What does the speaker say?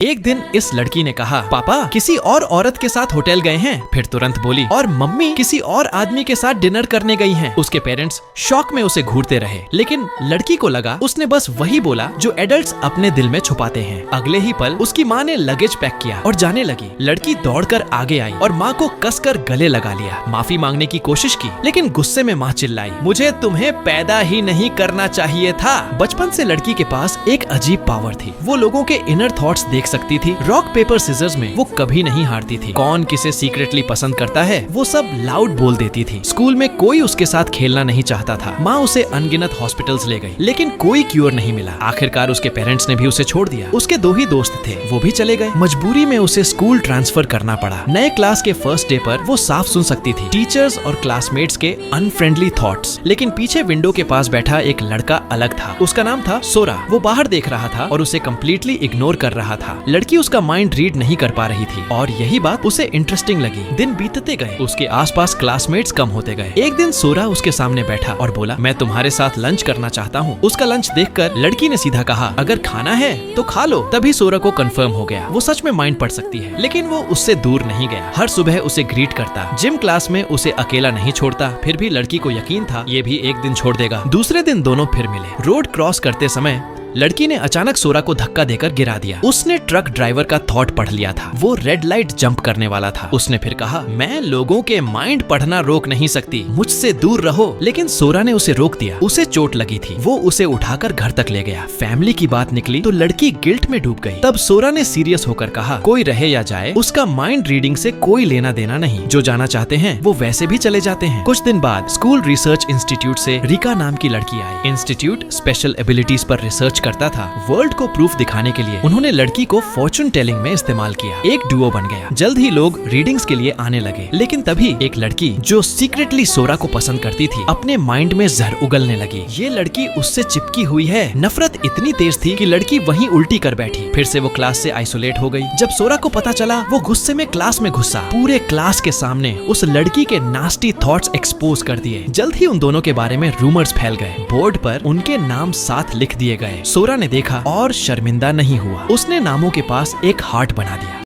एक दिन इस लड़की ने कहा, पापा किसी और औरत के साथ होटल गए हैं। फिर तुरंत बोली, और मम्मी किसी और आदमी के साथ डिनर करने गई हैं। उसके पेरेंट्स शॉक में उसे घूरते रहे, लेकिन लड़की को लगा उसने बस वही बोला जो एडल्ट्स अपने दिल में छुपाते हैं। अगले ही पल उसकी माँ ने लगेज पैक किया और जाने लगी। लड़की दौड़कर आगे आई और माँ को कसकर गले लगा लिया। माफी मांगने की कोशिश की, लेकिन गुस्से में माँ चिल्लाई, मुझे तुम्हें पैदा ही नहीं करना चाहिए था। बचपन से लड़की के पास एक अजीब पावर थी। वो लोगों के इनर थॉट्स देख सकती थी। रॉक पेपर सीजर्स में वो कभी नहीं हारती थी। कौन किसे सीक्रेटली पसंद करता है वो सब लाउड बोल देती थी। स्कूल में कोई उसके साथ खेलना नहीं चाहता था। माँ उसे अनगिनत हॉस्पिटल्स ले गई, लेकिन कोई क्योर नहीं मिला। आखिरकार उसके पेरेंट्स ने भी उसे छोड़ दिया। उसके दो ही दोस्त थे, वो भी चले गए। मजबूरी में उसे स्कूल ट्रांसफर करना पड़ा। नए क्लास के फर्स्ट डे पर वो साफ सुन सकती थी टीचर्स और क्लासमेट्स के अनफ्रेंडली थॉट्स। लेकिन पीछे विंडो के पास बैठा एक लड़का अलग था। उसका नाम था सोरा। वो बाहर देख रहा था और उसे कम्प्लीटली इग्नोर कर रहा था। लड़की उसका माइंड रीड नहीं कर पा रही थी और यही बात उसे इंटरेस्टिंग लगी। दिन बीतते गए, उसके आसपास क्लासमेट्स कम होते गए। एक दिन सोरा उसके सामने बैठा और बोला, मैं तुम्हारे साथ लंच करना चाहता हूँ। उसका लंच देखकर लड़की ने सीधा कहा, अगर खाना है तो खा लो। तभी सोरा को कंफर्म हो गया वो सच में माइंड पढ़ सकती है। लेकिन वो उससे दूर नहीं गया। हर सुबह उसे ग्रीट करता, जिम क्लास में उसे अकेला नहीं छोड़ता। फिर भी लड़की को यकीन था ये भी एक दिन छोड़ देगा। दूसरे दिन दोनों फिर मिले। रोड क्रॉस करते समय लड़की ने अचानक सोरा को धक्का देकर गिरा दिया। उसने ट्रक ड्राइवर का थॉट पढ़ लिया था। वो रेड लाइट जंप करने वाला था। उसने फिर कहा, मैं लोगों के माइंड पढ़ना रोक नहीं सकती, मुझसे दूर रहो। लेकिन सोरा ने उसे रोक दिया। उसे चोट लगी थी। वो उसे उठाकर घर तक ले गया। फैमिली की बात निकली तो लड़की गिल्ट में डूब गई। तब सोरा ने सीरियस होकर कहा, कोई रहे या जाए उसका माइंड रीडिंग से कोई लेना देना नहीं। जो जाना चाहते हैं वो वैसे भी चले जाते हैं। कुछ दिन बाद स्कूल रिसर्च इंस्टीट्यूट से रिका नाम की लड़की आई। इंस्टीट्यूट स्पेशल एबिलिटीज पर रिसर्च करता था। वर्ल्ड को प्रूफ दिखाने के लिए उन्होंने लड़की को फॉर्चून टेलिंग में इस्तेमाल किया। एक डुओ बन गया। जल्द ही लोग रीडिंग्स के लिए आने लगे। लेकिन तभी एक लड़की जो सीक्रेटली सोरा को पसंद करती थी अपने माइंड में जहर उगलने लगी। ये लड़की उससे चिपकी हुई है। नफरत इतनी तेज थी कि लड़की वहीं उल्टी कर बैठी। फिर से वो क्लास से आइसोलेट हो गई। जब सोरा को पता चला वो गुस्से में क्लास में घुसा। पूरे क्लास के सामने उस लड़की के नास्टी थॉट्स एक्सपोज कर दिए। जल्द ही उन दोनों के बारे में रूमर्स फैल गए। बोर्ड पर उनके नाम साथ लिख दिए गए। सोरा ने देखा और शर्मिंदा नहीं हुआ। उसने नामों के पास एक हार्ट बना दिया।